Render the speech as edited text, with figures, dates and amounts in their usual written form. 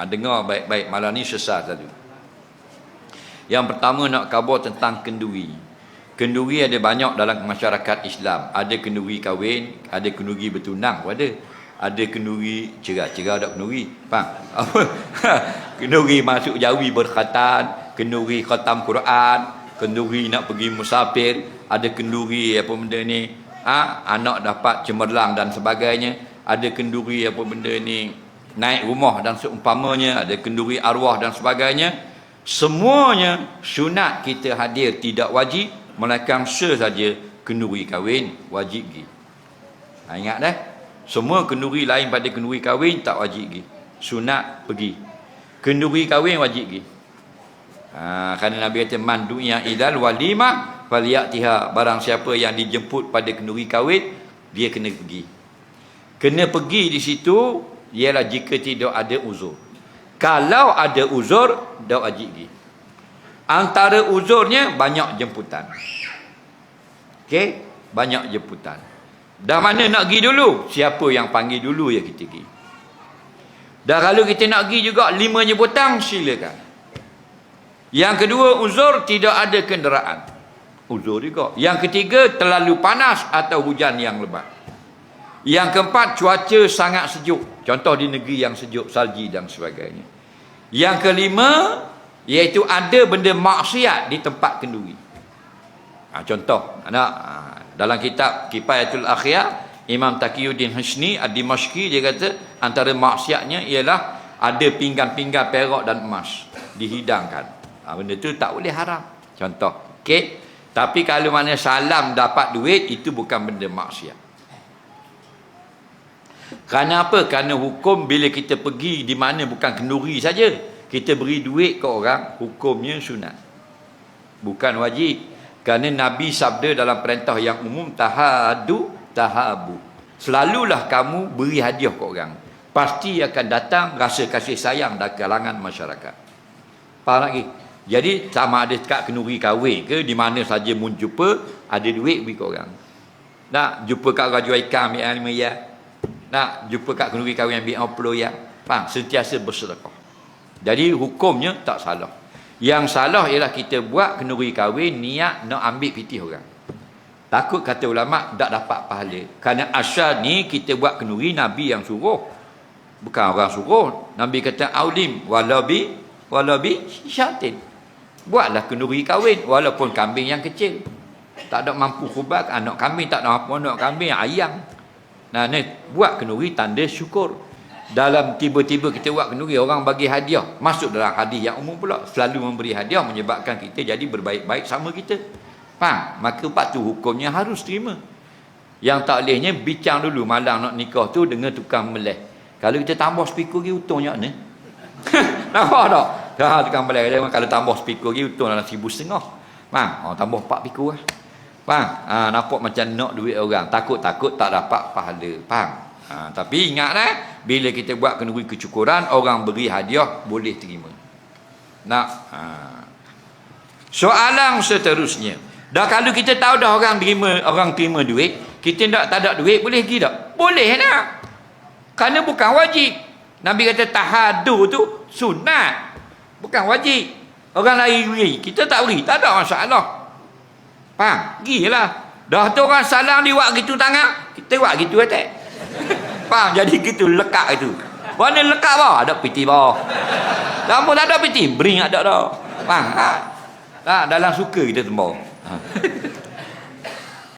Dengar baik-baik, malam ni sesat satu. Yang pertama nak khabar tentang kenduri. Kenduri ada banyak dalam masyarakat Islam. Ada kenduri kahwin, ada kenduri bertunang, ada kenduri cerah ada kenduri. Faham? Apa? Kenduri masuk jawi berkhatan, kenduri khatam Quran, kenduri nak pergi musafir, ada kenduri apa benda ni, anak dapat cemerlang dan sebagainya, ada kenduri apa benda ni, naik rumah dan seumpamanya, ada kenduri arwah dan sebagainya. Semuanya sunat kita hadir, tidak wajib, melainkan saja kenduri kahwin wajib pergi. Ingat dah, semua kenduri lain pada kenduri kahwin tak wajib pergi, sunat pergi. Kenduri kahwin wajib pergi. Kerana Nabi kata man du'iya ilal walimah falyatiha, barang siapa yang dijemput pada kenduri kahwin dia kena pergi. Kena pergi di situ ialah jika tidak ada uzur. Kalau ada uzur, dah wajib pergi. Antara uzurnya banyak jemputan. Okey, banyak jemputan. Dah mana nak pergi dulu? Siapa yang panggil dulu ya kita pergi. Dah kalau kita nak pergi juga 5 jemputan, silakan. Yang kedua, uzur tidak ada kenderaan. Uzur juga. Yang ketiga, terlalu panas atau hujan yang lebat. Yang keempat, cuaca sangat sejuk. Contoh di negeri yang sejuk, salji dan sebagainya. Yang kelima, iaitu ada benda maksiat di tempat kenduri. Contoh, dalam kitab Kifayatul Akhyar, Imam Taqiyuddin Husni Ad-Dimashqi dia kata antara maksiatnya ialah ada pinggan-pinggan perak dan emas dihidangkan. Benda tu tak boleh haram. Contoh, okey. Tapi kalau mana salam dapat duit, itu bukan benda maksiat. Kerana apa? Kerana hukum bila kita pergi di mana bukan kenduri saja, kita beri duit ke orang, hukumnya sunat, bukan wajib. Kerana Nabi sabda dalam perintah yang umum, tahadu tahabu, selalulah kamu beri hadiah ke orang, pasti akan datang rasa kasih sayang dari kalangan masyarakat. Faham lagi? Jadi sama ada dekat kenduri kahwin ke, di mana saja mun jumpa, ada duit beri ke orang. Nak jumpa kat orang jual ikan ambil 5 ya, nak jumpa kat kenduri kahwin ambil 50 ya. Faham? Sentiasa bersedekah. Jadi hukumnya tak salah. Yang salah ialah kita buat kenduri kahwin niat nak ambil pitih orang. Takut kata ulama tak dapat pahala. Kerana asal ni kita buat kenduri Nabi yang suruh, bukan orang suruh. Nabi kata aulim walabi syatin. Buatlah kenduri kahwin walaupun kambing yang kecil. Tak ada mampu kurban anak kambing, tak ada mampu anak kambing ayam. Nah, ni buat kenduri tanda syukur. Dalam tiba-tiba kita buat kenduri, orang bagi hadiah, masuk dalam hadis yang umum pula, selalu memberi hadiah menyebabkan kita jadi berbaik-baik sama kita. Faham? Maka patut hukumnya harus terima. Yang tak bolehnya bincang dulu malam nak nikah tu dengan tukang meleh. Kalau kita tambah speaker lagi untungnya ni. Nampak tak? Tukang meleh kalau tambah speaker lagi untung dalam 1,500. Faham? Tambah 4 speaker lah. Faham? Nampak macam nak duit orang, takut-takut tak dapat pahala. Faham? Tapi ingatlah, bila kita buat kenduri kecukuran, orang beri hadiah boleh terima. Soalan seterusnya, dah kalau kita tahu dah orang terima duit, kita tak ada duit, boleh pergi tak? Boleh nak. Kerana bukan wajib. Nabi kata tahadu tu sunat, bukan wajib. Orang lain beri, kita tak beri, tak ada masalah. Faham? Gilah. Dah tu orang salam dia buat gitu tangan, kita buat gitu atas. Faham? Jadi gitu lekat itu. Mana lekat bawah? Ada piti bawah. Lama tak ada piti, bering ada dah. Faham? Dalam suka kita tembak.